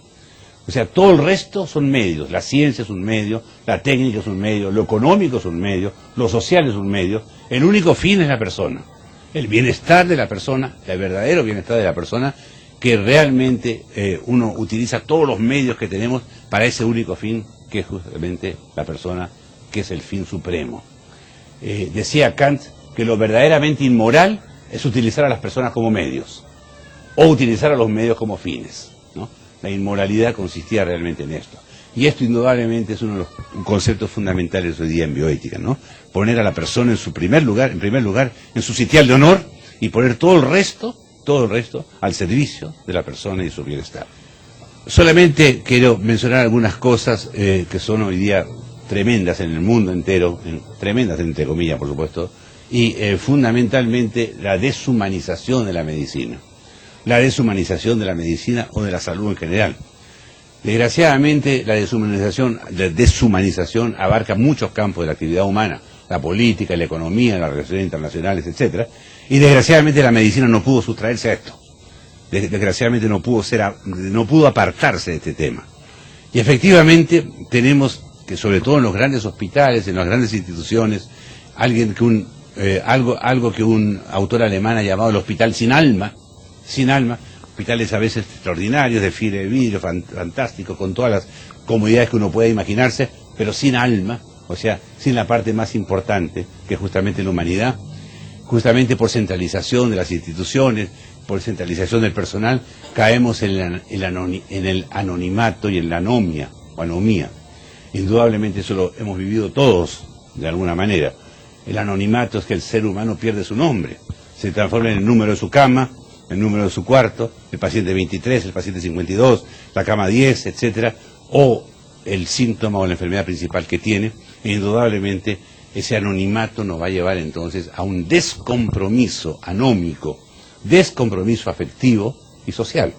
O sea, todo el resto son medios. La ciencia es un medio, la técnica es un medio, lo económico es un medio, lo social es un medio. El único fin es la persona, el bienestar de la persona, el verdadero bienestar de la persona, que realmente uno utiliza todos los medios que tenemos para ese único fin, que es justamente la persona, que es el fin supremo. Decía Kant que lo verdaderamente inmoral es utilizar a las personas como medios, o utilizar a los medios como fines, ¿no? La inmoralidad consistía realmente en esto. Y esto indudablemente es uno de los conceptos fundamentales hoy día en bioética, ¿no? Poner a la persona en primer lugar, en su sitial de honor, y poner todo el resto al servicio de la persona y su bienestar. Solamente quiero mencionar algunas cosas que son hoy día tremendas en el mundo entero, tremendas entre comillas, por supuesto, y fundamentalmente la deshumanización de la medicina. La deshumanización de la medicina o de la salud en general. Desgraciadamente, la deshumanización abarca muchos campos de la actividad humana: la política, la economía, las relaciones internacionales, etcétera, y desgraciadamente la medicina no pudo sustraerse a esto. Desgraciadamente no pudo apartarse de este tema. Y efectivamente tenemos que, sobre todo en los grandes hospitales, en las grandes instituciones, algo que un autor alemán ha llamado el hospital sin alma, hospitales a veces extraordinarios, de fibra de vidrio, fantásticos, con todas las comodidades que uno pueda imaginarse, pero sin alma, o sea, sin la parte más importante, que es justamente la humanidad, justamente por centralización de las instituciones, por centralización del personal, caemos en el anonimato y en la anomia o anomía. Indudablemente eso lo hemos vivido todos de alguna manera. El anonimato es que el ser humano pierde su nombre, se transforma en el número de su cama, el número de su cuarto, el paciente 23, el paciente 52, la cama 10, etcétera, o el síntoma o la enfermedad principal que tiene, e indudablemente ese anonimato nos va a llevar entonces a un descompromiso anómico, descompromiso afectivo y social.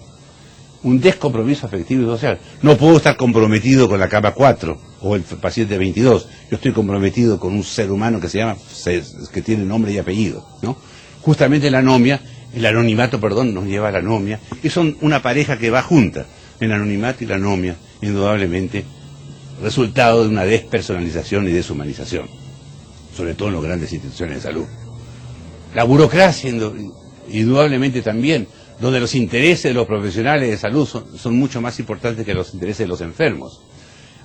Un descompromiso afectivo y social. No puedo estar comprometido con la cama 4 o el paciente 22. Yo estoy comprometido con un ser humano que se llama, que tiene nombre y apellido, ¿no? Justamente la anomia, el anonimato, perdón, nos lleva a la anomia, y son una pareja que va junta, el anonimato y la anomia, indudablemente, resultado de una despersonalización y deshumanización, sobre todo en las grandes instituciones de salud. La burocracia, indudablemente también, donde los intereses de los profesionales de salud son mucho más importantes que los intereses de los enfermos.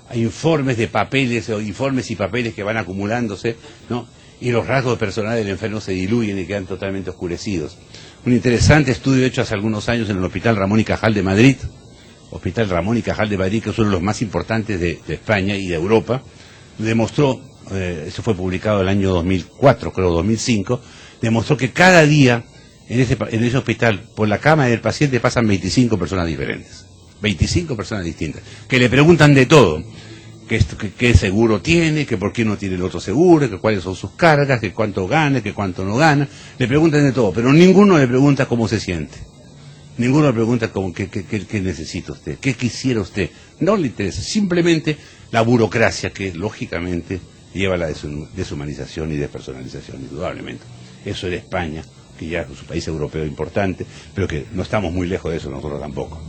Hay informes de papeles, o informes y papeles que van acumulándose, ¿no? Y los rasgos personales del enfermo se diluyen y quedan totalmente oscurecidos. Un interesante estudio hecho hace algunos años en el Hospital Ramón y Cajal de Madrid, Hospital Ramón y Cajal de Madrid, que es uno de los más importantes de España y de Europa, demostró, eso fue publicado el año 2004, creo 2005, demostró que cada día en ese hospital, por la cama del paciente pasan 25 personas diferentes, 25 personas distintas, que le preguntan de todo, qué seguro tiene, que por qué no tiene el otro seguro, que cuáles son sus cargas, que cuánto gana, que cuánto no gana, le preguntan de todo, pero ninguno le pregunta cómo se siente, ninguno le pregunta qué necesita usted, qué quisiera usted, no le interesa, simplemente la burocracia que lógicamente lleva a la deshumanización y despersonalización, indudablemente. Eso era España, que ya es un país europeo importante, pero que no estamos muy lejos de eso nosotros tampoco.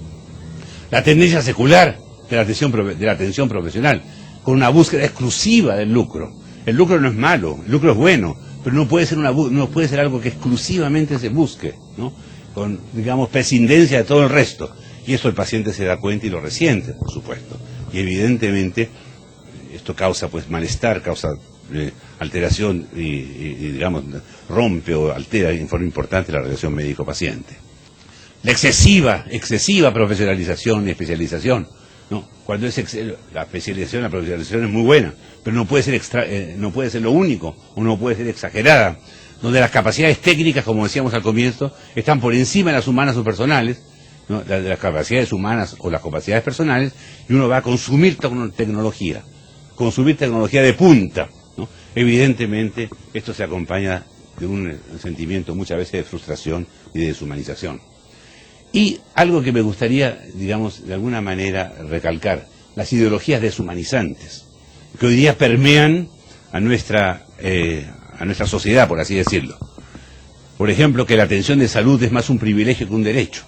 La tendencia secular de la atención profesional, con una búsqueda exclusiva del lucro. El lucro no es malo, el lucro es bueno, pero no puede ser algo que exclusivamente se busque, ¿no? Con, digamos, prescindencia de todo el resto. Y eso el paciente se da cuenta y lo resiente, por supuesto. Y evidentemente esto causa pues malestar, causa alteración y digamos rompe o altera en forma importante la relación médico-paciente. La excesiva profesionalización y especialización, ¿no? Cuando la especialización, la profesionalización es muy buena, pero no puede ser lo único, o no puede ser exagerada, donde las capacidades técnicas, como decíamos al comienzo, están por encima de las humanas o personales, ¿no? De las capacidades humanas o las capacidades personales, y uno va a consumir tecnología de punta, ¿no? Evidentemente, esto se acompaña de un sentimiento muchas veces de frustración y de deshumanización. Y algo que me gustaría, digamos, de alguna manera recalcar, las ideologías deshumanizantes, que hoy día permean a nuestra sociedad, por así decirlo. Por ejemplo, que la atención de salud es más un privilegio que un derecho.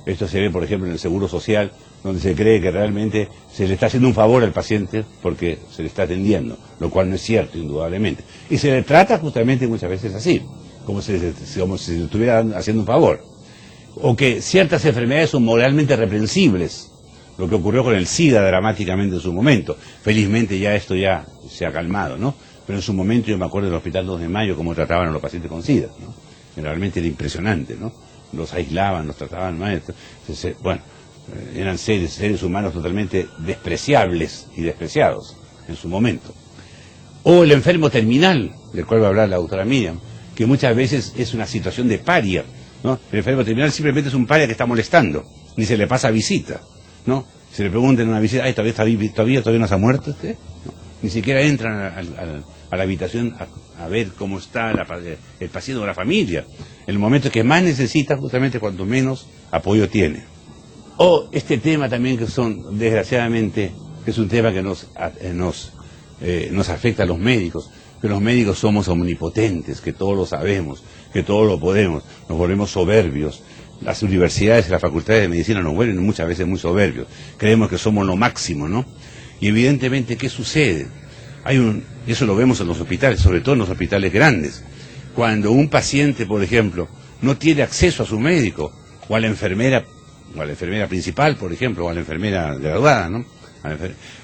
Esto se ve, por ejemplo, en el Seguro Social, donde se cree que realmente se le está haciendo un favor al paciente porque se le está atendiendo, lo cual no es cierto, indudablemente. Y se le trata justamente muchas veces así, como si se le estuviera haciendo un favor. O que ciertas enfermedades son moralmente reprensibles, lo que ocurrió con el SIDA dramáticamente en su momento. Felizmente ya esto ya se ha calmado, ¿no? Pero en su momento yo me acuerdo del Hospital 2 de Mayo cómo trataban a los pacientes con SIDA, ¿no? Realmente era impresionante, ¿no? Los aislaban, los trataban mal. Entonces, bueno, eran seres humanos totalmente despreciables y despreciados en su momento. O el enfermo terminal, del cual va a hablar la doctora Miriam, que muchas veces es una situación de paria, ¿no? El enfermo terminal simplemente es un paria que está molestando, ni se le pasa visita, ¿no? Se le pregunta en una visita, ay, todavía no se ha muerto usted, ¿no? Ni siquiera entran a la habitación a ver cómo está el paciente o la familia. El momento que más necesita, justamente cuanto menos apoyo tiene. O este tema también que son, desgraciadamente, que es un tema que nos afecta a los médicos, que los médicos somos omnipotentes, que todo lo sabemos, que todo lo podemos, nos volvemos soberbios. Las universidades y las facultades de medicina nos vuelven muchas veces muy soberbios, creemos que somos lo máximo, ¿no? Y evidentemente, ¿qué sucede? Y eso lo vemos en los hospitales, sobre todo en los hospitales grandes. Cuando un paciente, por ejemplo, no tiene acceso a su médico, o a la enfermera principal, por ejemplo, o a la enfermera graduada, ¿no?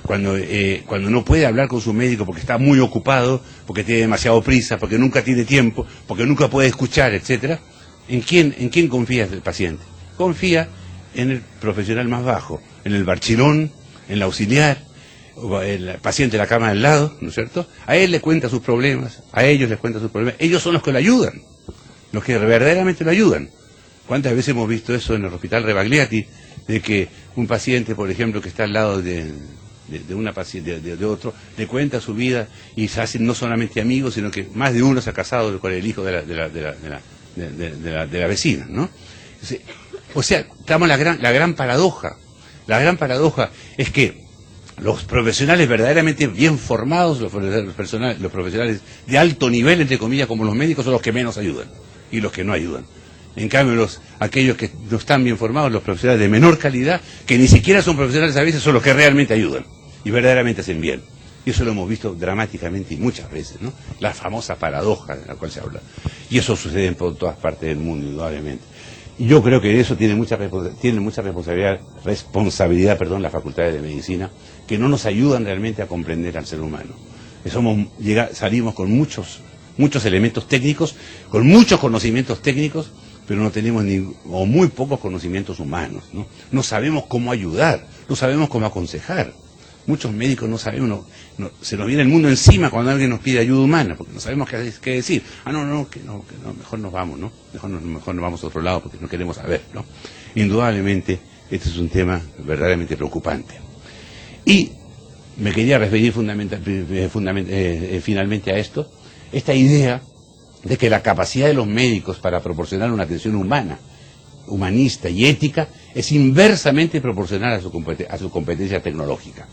Cuando no puede hablar con su médico porque está muy ocupado, porque tiene demasiado prisa, porque nunca tiene tiempo, porque nunca puede escuchar, etcétera, ¿En quién confía el paciente? Confía en el profesional más bajo, en el barchilón, en el auxiliar, o el paciente de la cama del lado, ¿no es cierto? A él le cuenta sus problemas, a ellos les cuenta sus problemas. Ellos son los que lo ayudan, los que verdaderamente lo ayudan. ¿Cuántas veces hemos visto eso en el hospital Rebagliati, de que un paciente, por ejemplo, que está al lado de una paciente, de otro, le cuenta su vida y se hacen no solamente amigos, sino que más de uno se ha casado con el hijo de la vecina, ¿no? O sea, estamos la gran paradoja. La gran paradoja es que los profesionales verdaderamente bien formados, los profesionales de alto nivel, entre comillas, como los médicos, son los que menos ayudan y los que no ayudan. En cambio, aquellos que no están bien formados, los profesionales de menor calidad, que ni siquiera son profesionales a veces, son los que realmente ayudan y verdaderamente hacen bien. Y eso lo hemos visto dramáticamente y muchas veces, ¿no? La famosa paradoja de la cual se habla. Y eso sucede en todas partes del mundo, indudablemente. Y yo creo que eso tiene mucha responsabilidad, las facultades de medicina, que no nos ayudan realmente a comprender al ser humano. Salimos con muchos elementos técnicos, con muchos conocimientos técnicos, pero no tenemos o muy pocos conocimientos humanos, ¿no? No sabemos cómo ayudar, no sabemos cómo aconsejar. Muchos médicos no sabemos, se nos viene el mundo encima cuando alguien nos pide ayuda humana, porque no sabemos qué decir. No, mejor nos vamos, ¿no? Mejor nos vamos a otro lado porque no queremos saber, ¿no? Indudablemente, este es un tema verdaderamente preocupante. Y me quería referir finalmente a esta idea de que la capacidad de los médicos para proporcionar una atención humanista y ética es inversamente proporcional a su competencia tecnológica.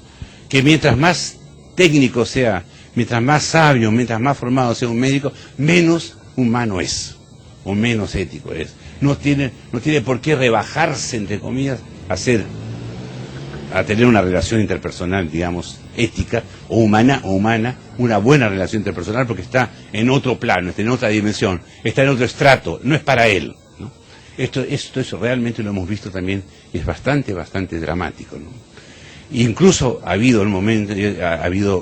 Que mientras más técnico sea, mientras más sabio, mientras más formado sea un médico, menos humano es, o menos ético es. No tiene por qué rebajarse, entre comillas, a tener una relación interpersonal, digamos, ética o humana, una buena relación interpersonal, porque está en otro plano, está en otra dimensión, está en otro estrato, no es para él, ¿no? Esto realmente lo hemos visto también, y es bastante dramático, ¿no? Incluso ha habido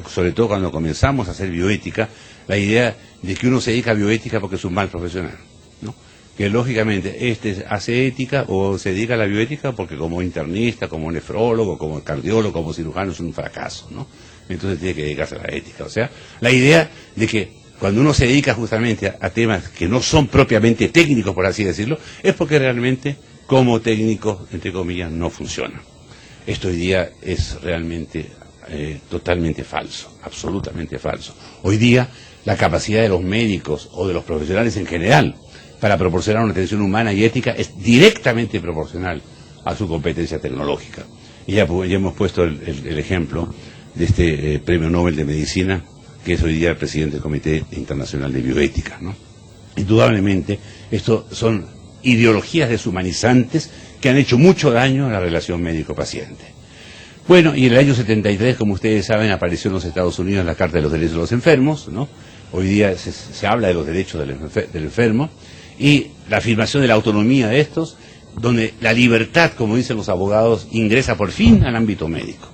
sobre todo cuando comenzamos a hacer bioética, la idea de que uno se dedica a bioética porque es un mal profesional, ¿no? Que lógicamente hace ética o se dedica a la bioética porque como internista, como nefrólogo, como cardiólogo, como cirujano es un fracaso, ¿no? Entonces tiene que dedicarse a la ética. O sea, la idea de que cuando uno se dedica justamente a temas que no son propiamente técnicos, por así decirlo, es porque realmente como técnico, entre comillas, no funciona. Esto hoy día es realmente totalmente falso, absolutamente falso. Hoy día la capacidad de los médicos o de los profesionales en general para proporcionar una atención humana y ética es directamente proporcional a su competencia tecnológica. Y ya hemos puesto el ejemplo de este Premio Nobel de Medicina, que es hoy día el presidente del Comité Internacional de Bioética, ¿no? Indudablemente, esto son ideologías deshumanizantes que han hecho mucho daño a la relación médico-paciente. Bueno, y en el año 73, como ustedes saben, apareció en los Estados Unidos la Carta de los Derechos de los Enfermos, ¿no? Hoy día se habla de los derechos del enfermo y la afirmación de la autonomía de estos, donde la libertad, como dicen los abogados, ingresa por fin al ámbito médico.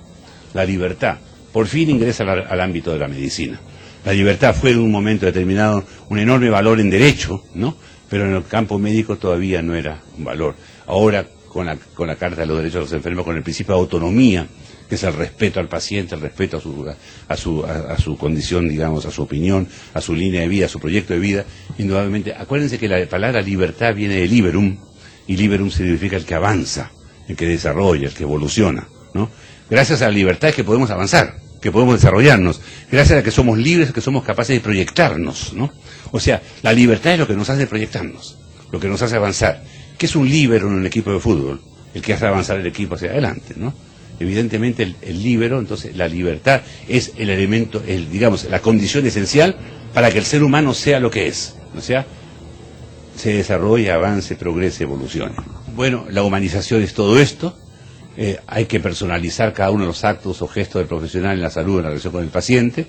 La libertad, por fin ingresa al ámbito de la medicina. La libertad fue en un momento determinado un enorme valor en derecho, ¿no? Pero en el campo médico todavía no era un valor. Ahora, con la Carta de los Derechos de los Enfermos, con el principio de autonomía, que es el respeto al paciente, el respeto a su condición, digamos, a su opinión, a su línea de vida, a su proyecto de vida, indudablemente. Acuérdense que la palabra libertad viene de liberum, y liberum significa el que avanza, el que desarrolla, el que evoluciona, ¿no? Gracias a la libertad es que podemos avanzar, que podemos desarrollarnos, gracias a que somos libres, que somos capaces de proyectarnos, ¿no? O sea, la libertad es lo que nos hace proyectarnos, lo que nos hace avanzar. ¿Qué es un líbero en un equipo de fútbol? El que hace avanzar el equipo hacia adelante, ¿no? Evidentemente el líbero, entonces la libertad es el elemento, digamos, la condición esencial para que el ser humano sea lo que es, o sea, se desarrolle, avance, progrese, evolucione. Bueno, la humanización es todo esto. Hay que personalizar cada uno de los actos o gestos del profesional en la salud, en la relación con el paciente.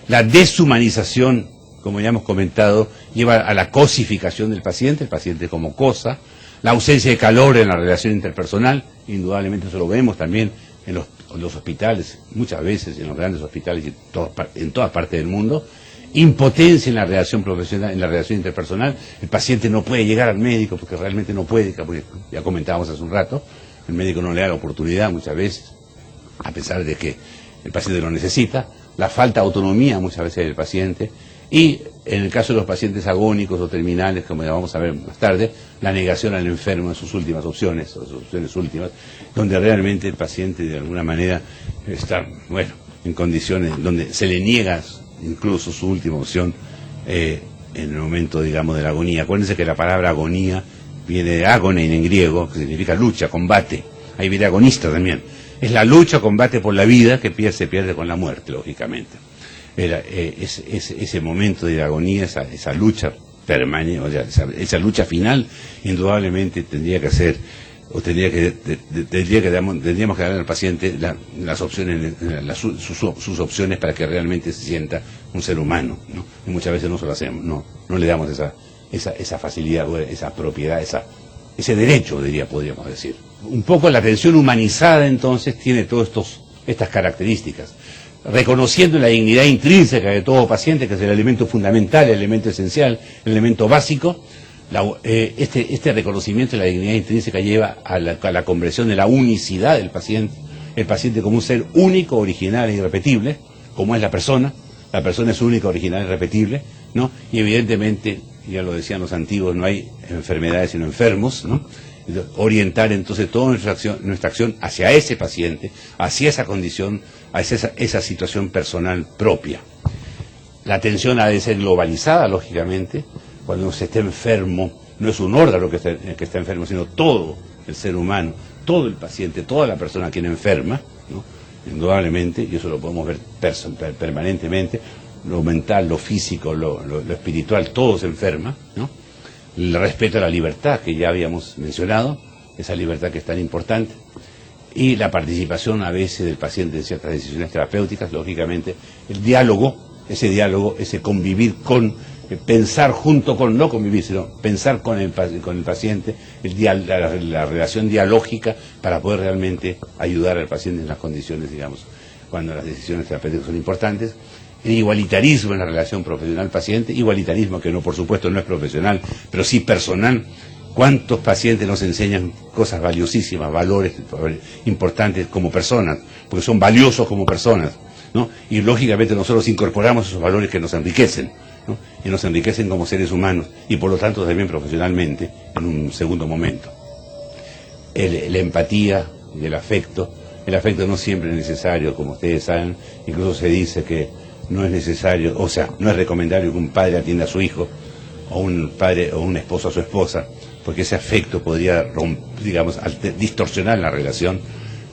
La deshumanización, como ya hemos comentado, lleva a la cosificación del paciente, el paciente como cosa. La ausencia de calor en la relación interpersonal, indudablemente eso lo vemos también en los hospitales, muchas veces en los grandes hospitales y en todas partes del mundo. impotencia en la relación profesional, en la relación interpersonal. El paciente no puede llegar al médico porque realmente no puede, porque ya comentábamos hace un rato, el médico no le da la oportunidad muchas veces, a pesar de que el paciente lo necesita, la falta de autonomía muchas veces del paciente, y en el caso de los pacientes agónicos o terminales, como ya vamos a ver más tarde, la negación al enfermo en sus últimas opciones, o sus opciones últimas, donde realmente el paciente de alguna manera está, bueno, en condiciones donde se le niega incluso su última opción en el momento, digamos, de la agonía. Acuérdense que la palabra agonía viene de agonein en griego, que significa lucha, combate. Ahí viene agonista también. Es la lucha, combate por la vida que se pierde con la muerte, lógicamente. Ese momento de agonía, esa lucha permanente, o sea, esa lucha final, indudablemente tendría que ser, o tendríamos que darle al paciente las opciones, sus opciones para que realmente se sienta un ser humano, ¿no? Y muchas veces no se lo hacemos, no le damos esa facilidad, esa propiedad, ese derecho, podríamos decir. Un poco la atención humanizada entonces tiene todas estas características, reconociendo la dignidad intrínseca de todo paciente, que es el elemento fundamental, el elemento esencial, el elemento básico. Este reconocimiento de la dignidad intrínseca lleva a la comprensión de la unicidad del paciente, el paciente como un ser único, original e irrepetible, como es la persona es única, original e irrepetible, ¿no? Y evidentemente, ya lo decían los antiguos, no hay enfermedades sino enfermos, ¿no? Orientar entonces toda nuestra acción hacia ese paciente, hacia esa condición, hacia esa situación personal propia. La atención ha de ser globalizada, lógicamente. Cuando se esté enfermo, no es un órgano que está enfermo, sino todo el ser humano, todo el paciente, toda la persona quien enferma, ¿no? Indudablemente, y eso lo podemos ver permanentemente, lo mental, lo físico, lo espiritual, todo se enferma, ¿no? El respeto a la libertad, que ya habíamos mencionado, esa libertad que es tan importante, y la participación a veces del paciente en ciertas decisiones terapéuticas, lógicamente, el diálogo, ese convivir con, pensar junto con, no convivir, sino pensar con el paciente, la relación dialógica para poder realmente ayudar al paciente en las condiciones, digamos, cuando las decisiones terapéuticas son importantes. El igualitarismo en la relación profesional-paciente, igualitarismo que no, por supuesto, no es profesional, pero sí personal. ¿Cuántos pacientes nos enseñan cosas valiosísimas, valores importantes como personas, porque son valiosos como personas, ¿no? Y lógicamente nosotros incorporamos esos valores que nos enriquecen, ¿no? Y nos enriquecen como seres humanos y por lo tanto también profesionalmente en un segundo momento. La empatía y el afecto no siempre es necesario, como ustedes saben, incluso se dice que no es necesario, o sea, no es recomendable que un padre atienda a su hijo, o un padre o un esposo a su esposa, porque ese afecto podría, digamos, distorsionar la relación.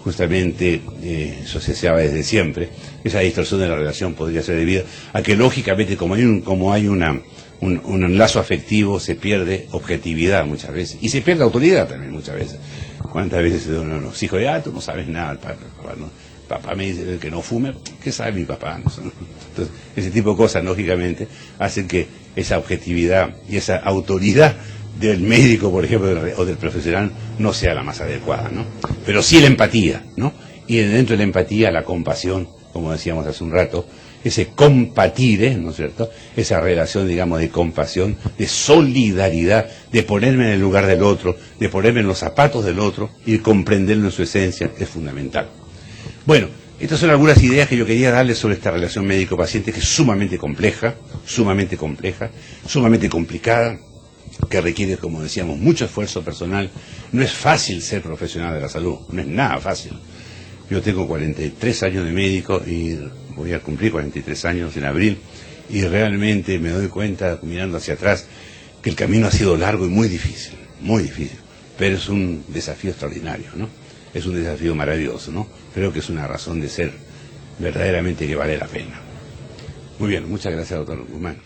Justamente eso se sabe desde siempre. Esa distorsión de la relación podría ser debida a que lógicamente como hay un lazo afectivo, se pierde objetividad muchas veces, y se pierde autoridad también muchas veces. ¿Cuántas veces los hijos de tú no sabes nada, papá, no? Papá me dice que no fume, ¿qué sabe mi papá? Entonces, ese tipo de cosas, lógicamente, hacen que esa objetividad y esa autoridad del médico, por ejemplo, o del profesional, no sea la más adecuada, ¿no? Pero sí la empatía, ¿no? Y dentro de la empatía, la compasión, como decíamos hace un rato, ese compatire, ¿no es cierto? Esa relación, digamos, de compasión, de solidaridad, de ponerme en el lugar del otro, de ponerme en los zapatos del otro y comprenderlo en su esencia, es fundamental. Bueno, estas son algunas ideas que yo quería darles sobre esta relación médico-paciente, que es sumamente compleja, sumamente complicada, que requiere, como decíamos, mucho esfuerzo personal. No es fácil ser profesional de la salud, no es nada fácil. Yo tengo 43 años de médico y voy a cumplir 43 años en abril, y realmente me doy cuenta, mirando hacia atrás, que el camino ha sido largo y muy difícil, pero es un desafío extraordinario, ¿no? Es un desafío maravilloso, ¿no? Creo que es una razón de ser verdaderamente que vale la pena. Muy bien, muchas gracias, doctor Guzmán.